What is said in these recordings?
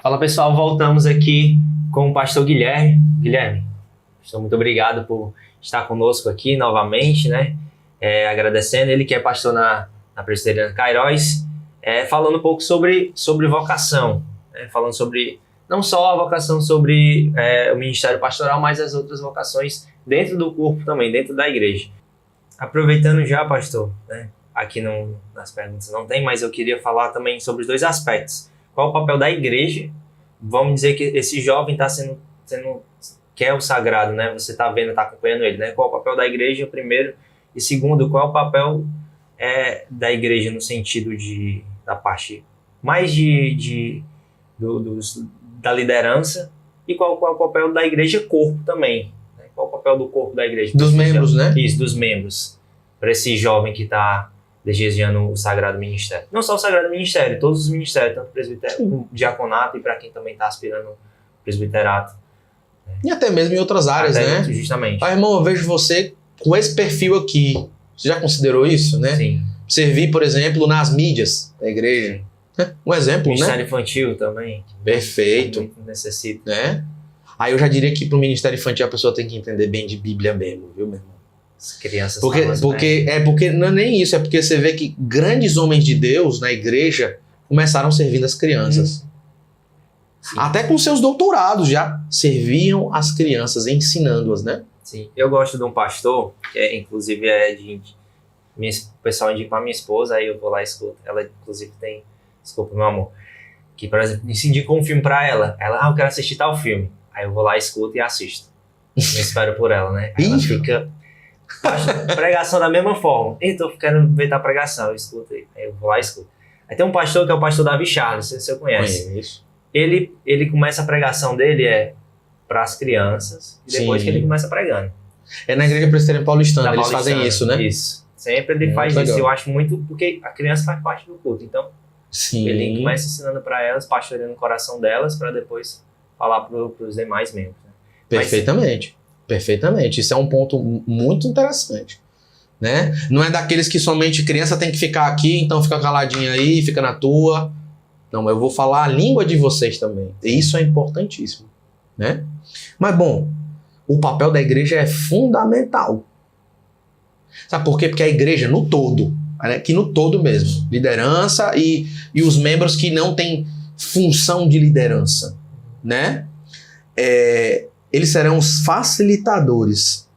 Fala pessoal, voltamos aqui com o pastor Guilherme. Guilherme, muito obrigado por estar conosco aqui novamente, né? Agradecendo, ele que é pastor na Presbiteriana Cairóis, falando um pouco sobre vocação, né? Falando sobre, não só a vocação sobre o ministério pastoral, mas as outras vocações dentro do corpo também, dentro da igreja. Aproveitando já, pastor, né? Aqui nas perguntas não tem, mas eu queria falar também sobre os dois aspectos. Qual o papel da igreja? Vamos dizer que esse jovem está sendo quer o sagrado, né? Você está vendo, está acompanhando ele, né? Qual o papel da igreja, primeiro? E segundo, qual é o papel da igreja no sentido da parte mais da liderança, e qual é o papel da igreja corpo também? Né? Qual é o papel do corpo da igreja? Dos membros, né? Isso, dos membros. Para esse jovem que está desejando o sagrado ministério. Não só o sagrado ministério, todos os ministérios, tanto o diaconato e para quem também está aspirando o presbiterato. E até mesmo em outras áreas, né? Justamente. Irmão, eu vejo você com esse perfil aqui. Você já considerou isso, né? Sim. Servir, por exemplo, nas mídias da igreja. Um exemplo, Ministério né? infantil também. Perfeito. Muito necessita. Né? Aí eu já diria que para o ministério infantil a pessoa tem que entender bem de Bíblia mesmo, viu, meu irmão? As crianças porque não é nem isso, é porque você vê que grandes homens de Deus na igreja começaram servindo as crianças. Até com seus doutorados já serviam as crianças, ensinando-as, né? Sim. Eu gosto de um pastor, que inclusive o pessoal indica a minha esposa, aí eu vou lá e escuto. Ela inclusive tem, desculpa meu amor, que por exemplo, se indicou um filme pra ela, eu quero assistir tal filme. Aí eu vou lá, escuto e assisto. Eu espero por ela, né? Aí ela fica... pregação da mesma forma. Tô querendo ver a pregação, eu escuto aí. Aí eu vou lá e escuto. Aí tem um pastor que é o pastor Davi Charles, não sei se você conhece. Conheço. Ele começa a pregação dele para as crianças, e depois que ele começa pregando. É na igreja presbiteriana paulistana, eles fazem isso, né? Isso. Sempre ele faz legal. isso. Eu acho muito, porque a criança faz parte do culto. Então, ele começa ensinando para elas, pastoreando o coração delas, para depois falar para os demais membros. Né? Perfeitamente. Perfeitamente. Isso é um ponto muito interessante. Né? Não é daqueles que somente criança tem que ficar aqui, então fica caladinha aí, fica na tua. Não, eu vou falar a língua de vocês também. E isso é importantíssimo. Né? Mas, bom, o papel da igreja é fundamental. Sabe por quê? Porque a igreja, no todo, aqui no todo mesmo, liderança e os membros que não têm função de liderança, né? Eles serão os facilitadores.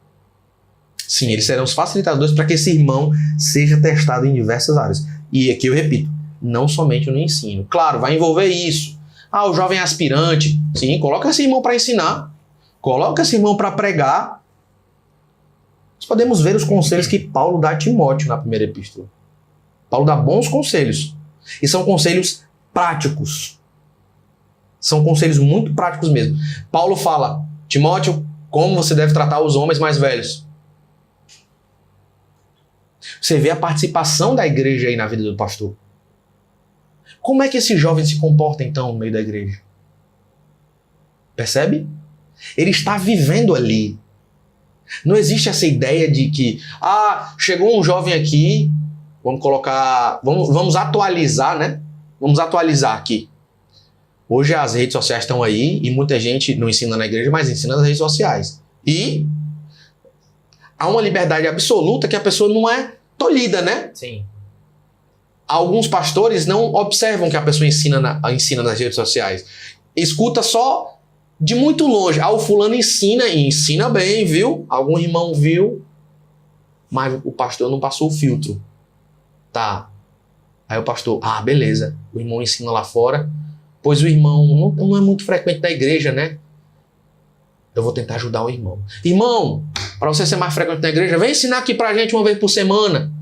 Sim, eles serão os facilitadores para que esse irmão seja testado em diversas áreas. E aqui eu repito, não somente no ensino. Claro, vai envolver isso. O jovem aspirante. Sim, coloca esse irmão para ensinar. Coloca esse irmão para pregar. Nós podemos ver os conselhos que Paulo dá a Timóteo na primeira epístola. Paulo dá bons conselhos. E são conselhos práticos. São conselhos muito práticos mesmo. Paulo fala, Timóteo, como você deve tratar os homens mais velhos. Você vê a participação da igreja aí na vida do pastor. Como é que esse jovem se comporta, então, no meio da igreja? Percebe? Ele está vivendo ali. Não existe essa ideia de que, chegou um jovem aqui, vamos atualizar, né? Vamos atualizar aqui. Hoje as redes sociais estão aí e muita gente não ensina na igreja, mas ensina nas redes sociais. E há uma liberdade absoluta que a pessoa não é tolhida, né? Sim. Alguns pastores não observam que a pessoa ensina nas redes sociais. Escuta só de muito longe. O fulano ensina e ensina bem, viu? Algum irmão viu, mas o pastor não passou o filtro. Tá. Aí o pastor, beleza. O irmão ensina lá fora, pois o irmão não é muito frequente na igreja, né? Eu vou tentar ajudar o irmão. Irmão, para você ser mais frequente na igreja, vem ensinar aqui pra gente uma vez por semana.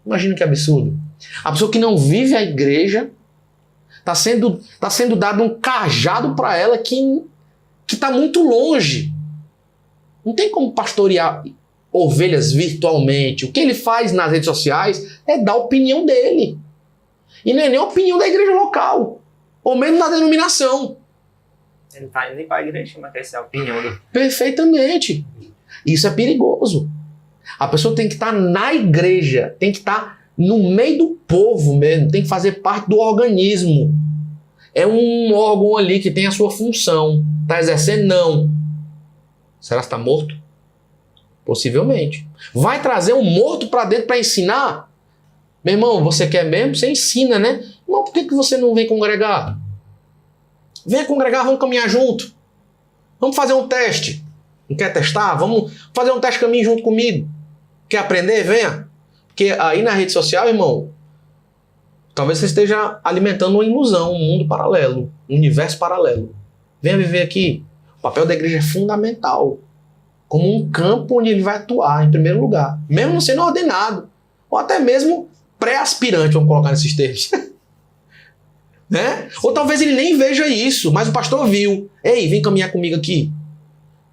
Imagina que absurdo. A pessoa que não vive a igreja está sendo dado um cajado para ela que está muito longe. Não tem como pastorear ovelhas virtualmente. O que ele faz nas redes sociais é dar a opinião dele. E não é nem a opinião da igreja local, ou mesmo da denominação. Ele não está indo nem para a igreja, mas essa é a opinião dele. Perfeitamente. Isso é perigoso. A pessoa tem que estar na igreja, tem que estar no meio do povo mesmo, tem que fazer parte do organismo. É um órgão ali que tem a sua função. Está exercendo? Não. Será que está morto? Possivelmente. Vai trazer um morto para dentro para ensinar? Meu irmão, você quer mesmo? Você ensina, né? Irmão, por que você não vem congregar? Venha congregar, vamos caminhar junto. Vamos fazer um teste. Não quer testar? Vamos fazer um teste caminho junto comigo. Quer aprender? Venha. Porque aí na rede social, irmão, talvez você esteja alimentando uma ilusão, um mundo paralelo, um universo paralelo. Venha viver aqui. O papel da igreja é fundamental. Como um campo onde ele vai atuar, em primeiro lugar. Mesmo não sendo ordenado. Ou até mesmo pré-aspirante, vamos colocar nesses termos. Né? Ou talvez ele nem veja isso, mas o pastor viu. Ei, vem caminhar comigo aqui.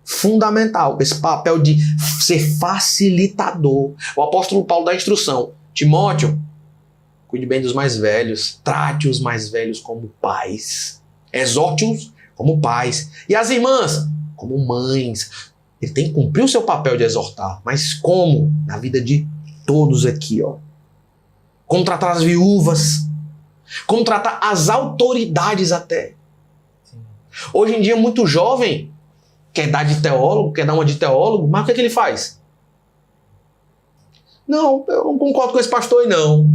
Fundamental, esse papel de ser facilitador. O apóstolo Paulo dá a instrução. Timóteo, cuide bem dos mais velhos, trate os mais velhos como pais. Exorte-os como pais. E as irmãs, como mães. Ele tem que cumprir o seu papel de exortar. Mas como? Na vida de todos aqui, ó. Como tratar as viúvas. Como tratar as autoridades até. Sim. Hoje em dia, muito jovem quer dar de teólogo, quer dar uma de teólogo, mas o que é que ele faz? Não, eu não concordo com esse pastor aí, não.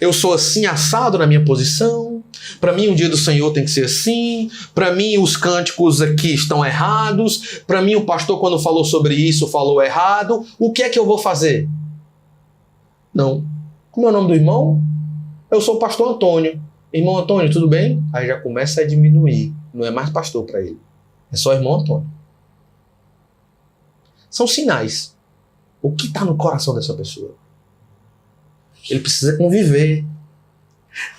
Eu sou assim, assado na minha posição. Para mim, o dia do Senhor tem que ser assim. Para mim, os cânticos aqui estão errados. Para mim, o pastor, quando falou sobre isso, falou errado. O que é que eu vou fazer? Não. Como é o nome do irmão? Eu sou o pastor Antônio. Irmão Antônio, tudo bem? Aí já começa a diminuir. Não é mais pastor para ele. É só irmão Antônio. São sinais. O que está no coração dessa pessoa? Ele precisa conviver.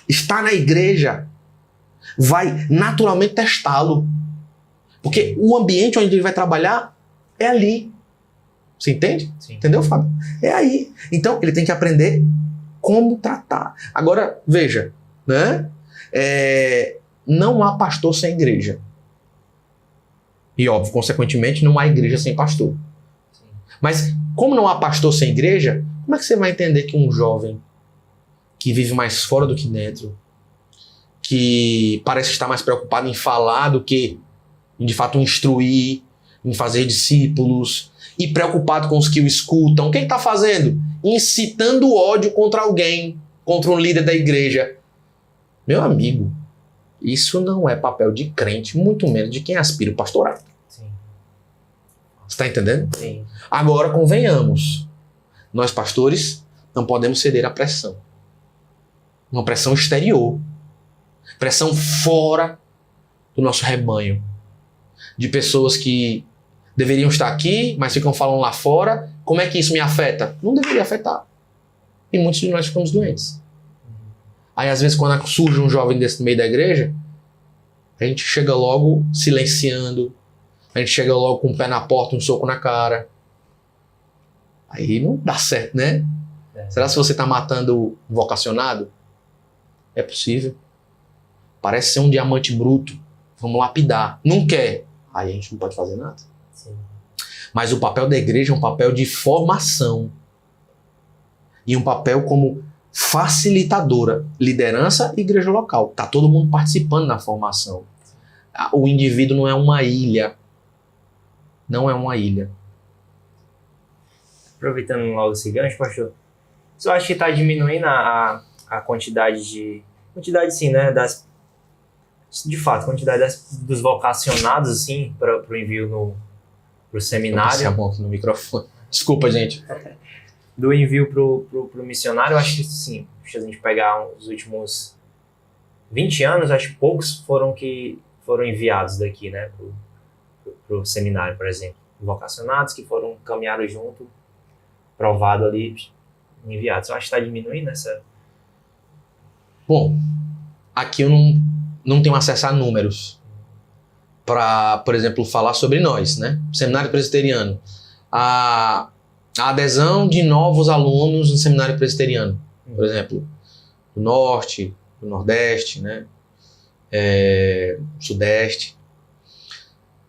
Estar na igreja vai naturalmente testá-lo. Porque o ambiente onde ele vai trabalhar é ali. Você entende? Sim. Entendeu, Fábio? É aí. Então, ele tem que aprender como tratar. Agora, veja, né? Não há pastor sem igreja. E, óbvio, consequentemente, não há igreja sem pastor. Sim. Mas, como não há pastor sem igreja, como é que você vai entender que um jovem que vive mais fora do que dentro, que parece estar mais preocupado em falar do que em, de fato, instruir, em fazer discípulos, e preocupado com os que o escutam, o que ele está fazendo? Incitando ódio contra alguém, contra um líder da igreja. Meu amigo, isso não é papel de crente, muito menos de quem aspira o pastorado. Sim. Você está entendendo? Sim. Agora, convenhamos, nós pastores não podemos ceder à pressão. Uma pressão exterior. Pressão fora do nosso rebanho. De pessoas que deveriam estar aqui, mas ficam falando lá fora. Como é que isso me afeta? Não deveria afetar. E muitos de nós ficamos doentes. Aí, às vezes, quando surge um jovem desse no meio da igreja, a gente chega logo silenciando, a gente chega logo com o pé na porta, um soco na cara. Aí não dá certo, né? Será que você está matando um vocacionado? É possível. Parece ser um diamante bruto. Vamos lapidar. Não quer. Aí a gente não pode fazer nada. Sim. Mas o papel da igreja é um papel de formação. E um papel como facilitadora. Liderança e igreja local. Está todo mundo participando na formação. O indivíduo não é uma ilha. Não é uma ilha. Aproveitando logo esse gancho, pastor, você acha que está diminuindo a quantidade sim, né, de fato, a quantidade dos vocacionados, assim, para o envio pro seminário? Eu passei a mão aqui no microfone. Desculpa, gente. Do envio pro missionário, eu acho que sim, se a gente pegar os últimos 20 anos, acho que poucos foram enviados daqui, né, pro seminário, por exemplo. Vocacionados que caminharam junto, provado ali, enviados. Eu acho que está diminuindo essa... Bom, aqui eu não tenho acesso a números para, por exemplo, falar sobre nós, né? Seminário Presbiteriano. A adesão de novos alunos no Seminário Presbiteriano, por exemplo, do Norte, do Nordeste, né? Sudeste.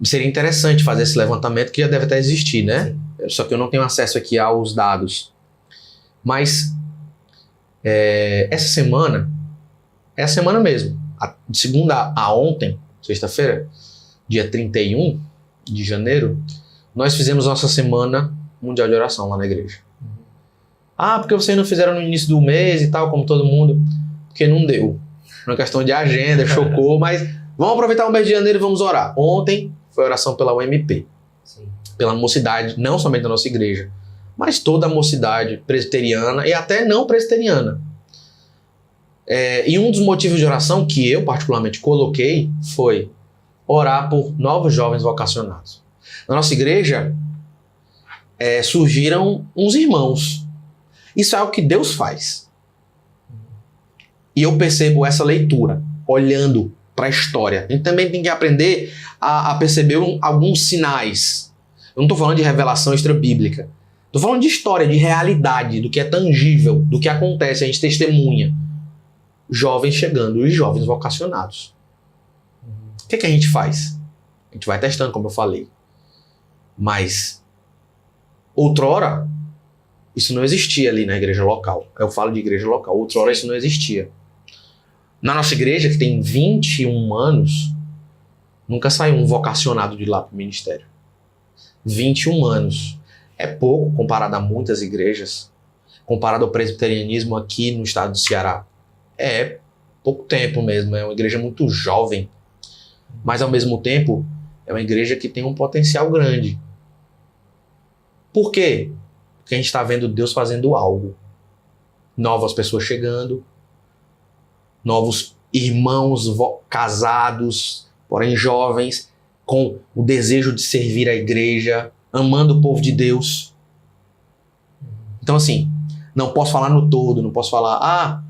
Seria interessante fazer esse levantamento, que já deve até existir, né? Sim. Só que eu não tenho acesso aqui aos dados. Mas essa semana essa semana mesmo, de segunda a ontem, sexta-feira, dia 31 de janeiro, nós fizemos nossa semana mundial de oração lá na igreja. Ah, porque vocês não fizeram no início do mês e tal, como todo mundo? Porque não deu. Uma questão de agenda, chocou, mas vamos aproveitar o mês de janeiro e vamos orar. Ontem foi oração pela UMP, Sim. pela mocidade, não somente da nossa igreja, mas toda a mocidade presbiteriana e até não presbiteriana. E um dos motivos de oração que eu particularmente coloquei foi orar por novos jovens vocacionados. Na nossa igreja surgiram uns irmãos. Isso é o que Deus faz. E eu percebo essa leitura, olhando para a história. A gente também tem que aprender a perceber alguns sinais. Eu não estou falando de revelação extra-bíblica. Estou falando de história, de realidade, do que é tangível, do que acontece, a gente testemunha. Jovens chegando e jovens vocacionados. O que a gente faz? A gente vai testando, como eu falei. Mas, outrora, isso não existia ali na igreja local. Eu falo de igreja local. Outrora isso não existia. Na nossa igreja, que tem 21 anos, nunca saiu um vocacionado de lá para o ministério. 21 anos. É pouco comparado a muitas igrejas. Comparado ao presbiterianismo aqui no estado do Ceará. É pouco tempo mesmo. É uma igreja muito jovem. Mas, ao mesmo tempo, é uma igreja que tem um potencial grande. Por quê? Porque a gente está vendo Deus fazendo algo. Novas pessoas chegando, novos irmãos casados, porém jovens, com o desejo de servir a igreja, amando o povo de Deus. Então, assim, não posso falar no todo, não posso falar,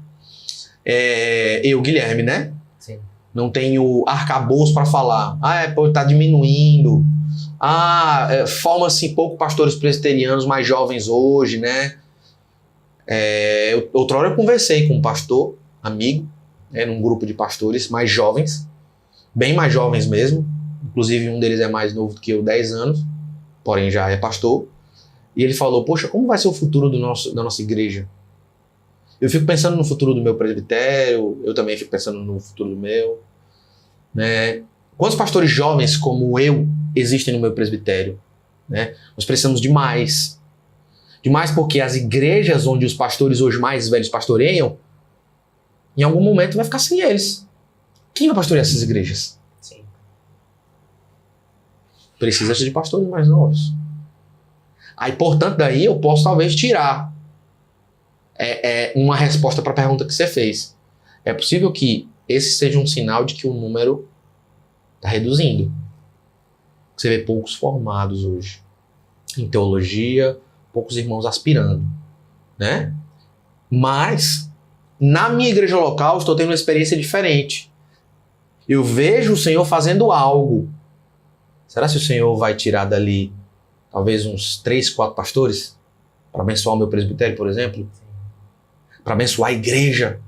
eu, Guilherme, né? Sim. Não tenho arcabouço para falar. Tá diminuindo. Forma-se pouco pastores presbiterianos mais jovens hoje, né? Outrora eu conversei com um pastor, amigo, num grupo de pastores mais jovens, bem mais jovens mesmo. Inclusive um deles é mais novo do que eu, 10 anos, porém já é pastor. E ele falou, poxa, como vai ser o futuro da nossa igreja? Eu fico pensando no futuro do meu presbitério, eu também fico pensando no futuro do meu. Né? Quantos pastores jovens como eu existem no meu presbitério? Né? Nós precisamos de mais. De mais porque as igrejas onde os pastores hoje mais velhos pastoreiam, em algum momento vai ficar sem eles. Quem vai pastorear essas igrejas? Sim. Precisa-se de pastores mais novos. Aí, portanto, daí eu posso talvez tirar uma resposta para a pergunta que você fez. É possível que esse seja um sinal de que o número está reduzindo. Você vê poucos formados hoje em teologia, poucos irmãos aspirando, né? Mas na minha igreja local estou tendo uma experiência diferente. Eu vejo o Senhor fazendo algo. Será que o Senhor vai tirar dali talvez uns 3, 4 pastores para abençoar o meu presbitério, por exemplo? Para abençoar a igreja?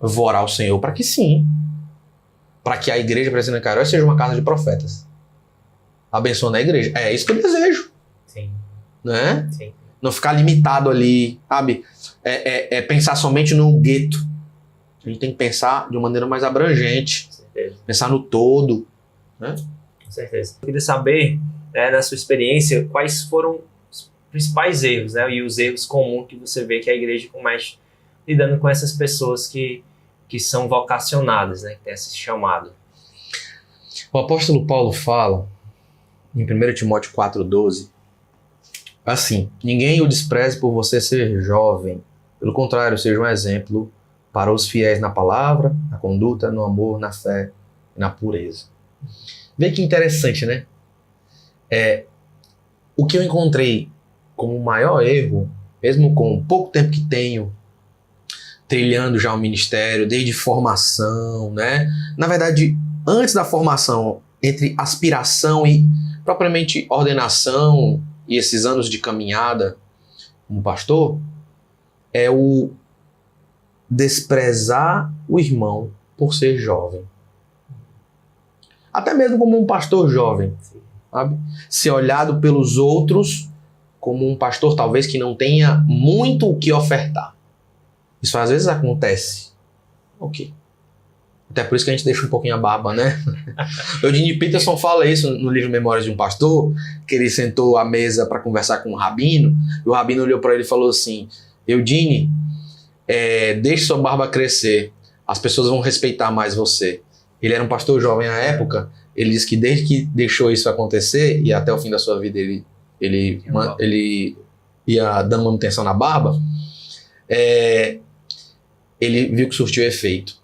Eu vou orar ao Senhor para que sim. Para que a igreja Presbiteriana Cairóis seja uma casa de profetas. Abençoando a igreja. É isso que eu desejo. Sim. Né? Sim. Não ficar limitado ali, sabe? Pensar somente no gueto. A gente tem que pensar de uma maneira mais abrangente. Com certeza. Pensar no todo. Né? Com certeza. Eu queria saber, na sua experiência, quais foram os principais erros, né? E os erros comuns que você vê que a igreja comete lidando com essas pessoas que são vocacionadas, né? Que tem esse chamado. O apóstolo Paulo fala, em 1 Timóteo 4,12, assim, ninguém o despreze por você ser jovem. Pelo contrário, seja um exemplo para os fiéis na palavra, na conduta, no amor, na fé e na pureza. Vê que interessante, né? O que eu encontrei como o maior erro, mesmo com o pouco tempo que tenho trilhando já o ministério, desde formação, né? Na verdade, antes da formação, entre aspiração e propriamente ordenação e esses anos de caminhada como pastor, é o desprezar o irmão por ser jovem. Até mesmo como um pastor jovem, sabe? Ser olhado pelos outros como um pastor talvez que não tenha muito o que ofertar. Isso às vezes acontece. Ok. Até por isso que a gente deixa um pouquinho a barba, né? Eugene Peterson fala isso no livro Memórias de um Pastor, que ele sentou à mesa para conversar com o rabino, e o rabino olhou para ele e falou assim: Eugene, deixe sua barba crescer, as pessoas vão respeitar mais você. Ele era um pastor jovem à época, ele disse que desde que deixou isso acontecer, e até o fim da sua vida ele ia dando manutenção na barba, ele viu que surtiu efeito.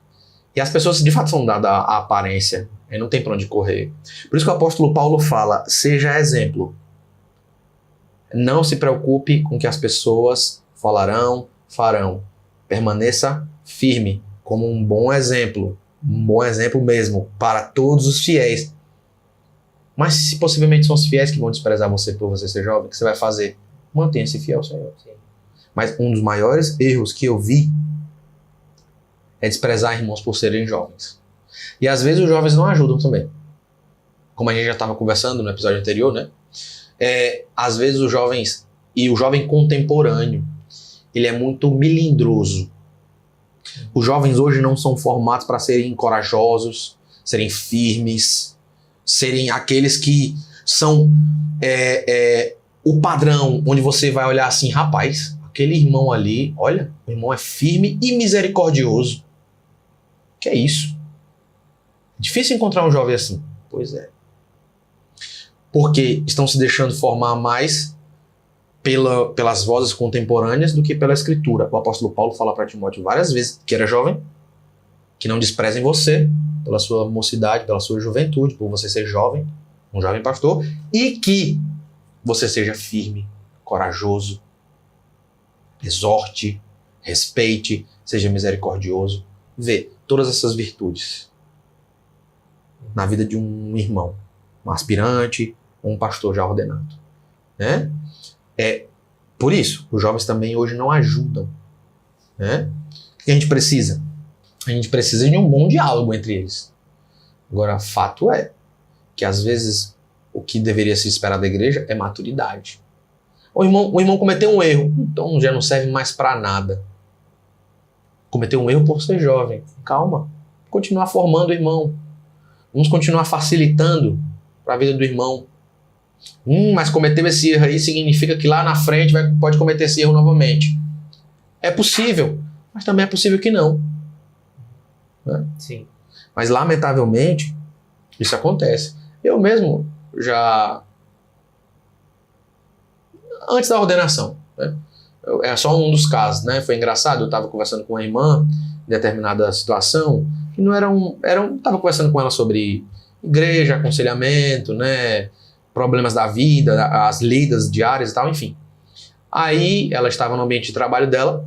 E as pessoas de fato são dadas à aparência, e não tem para onde correr. Por isso que o apóstolo Paulo fala: seja exemplo. Não se preocupe com o que as pessoas falarão, farão. Permaneça firme, como um bom exemplo mesmo, para todos os fiéis. Mas se possivelmente são os fiéis que vão desprezar você por você ser jovem, o que você vai fazer? Mantenha-se fiel ao Senhor. Mas um dos maiores erros que eu vi é desprezar irmãos por serem jovens. E às vezes os jovens não ajudam também. Como a gente já estava conversando no episódio anterior, né? Às vezes os jovens, e o jovem contemporâneo, ele é muito melindroso. Os jovens hoje não são formados para serem corajosos, serem firmes, serem aqueles que são o padrão, onde você vai olhar assim: rapaz, aquele irmão ali, olha, o irmão é firme e misericordioso. Que é isso? Difícil encontrar um jovem assim. Pois é. Porque estão se deixando formar mais pelas vozes contemporâneas do que pela escritura. O apóstolo Paulo fala para Timóteo várias vezes que era jovem, que não desprezem você pela sua mocidade, pela sua juventude, por você ser jovem, um jovem pastor, e que você seja firme, corajoso, exorte, respeite, seja misericordioso. Vê todas essas virtudes na vida de um irmão, um aspirante, ou um pastor já ordenado, né? Por isso, os jovens também hoje não ajudam, né? O que a gente precisa? A gente precisa de um bom diálogo entre eles. Agora, fato é que às vezes o que deveria se esperar da igreja é maturidade. O irmão cometeu um erro, então já não serve mais para nada. Cometeu um erro por ser jovem. Calma. Continuar formando o irmão. Vamos continuar facilitando para a vida do irmão. Mas cometeu esse erro aí significa que lá na frente pode cometer esse erro novamente. É possível, mas também é possível que não. Né? Sim. Mas lamentavelmente, isso acontece. Eu mesmo já... Antes da ordenação, né? É só um dos casos, né? Foi engraçado, eu estava conversando com uma irmã em determinada situação, que não estava conversando com ela sobre igreja, aconselhamento, né? Problemas da vida, as lidas diárias e tal, enfim. Aí ela estava no ambiente de trabalho dela,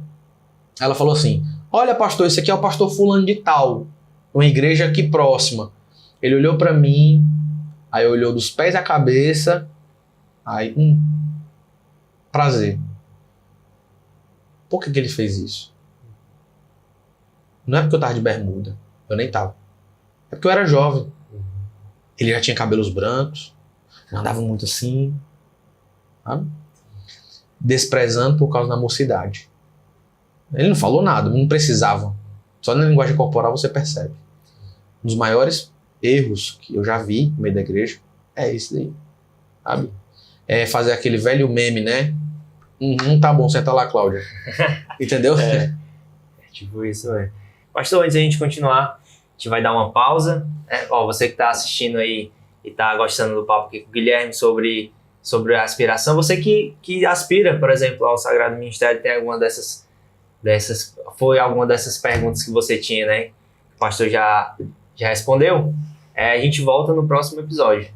ela falou assim: olha, pastor, esse aqui é o pastor fulano de tal, uma igreja aqui próxima. Ele olhou para mim, aí olhou dos pés à cabeça, aí, prazer. Por que ele fez isso? Não é porque eu tava de bermuda, eu nem tava. É porque eu era jovem. Ele já tinha cabelos brancos, andava muito assim, sabe? Desprezando por causa da mocidade. Ele não falou nada, não precisava. Só na linguagem corporal você percebe. Um dos maiores erros que eu já vi no meio da igreja é esse daí, sabe? É fazer aquele velho meme, né? Tá bom, senta lá, Cláudia. Entendeu? É tipo isso, né? Pastor, antes de a gente continuar, a gente vai dar uma pausa. Você que está assistindo aí e está gostando do papo aqui com o Guilherme sobre a aspiração, você que aspira, por exemplo, ao Sagrado Ministério, tem alguma foi alguma dessas perguntas que você tinha, né? O pastor já respondeu. A gente volta no próximo episódio.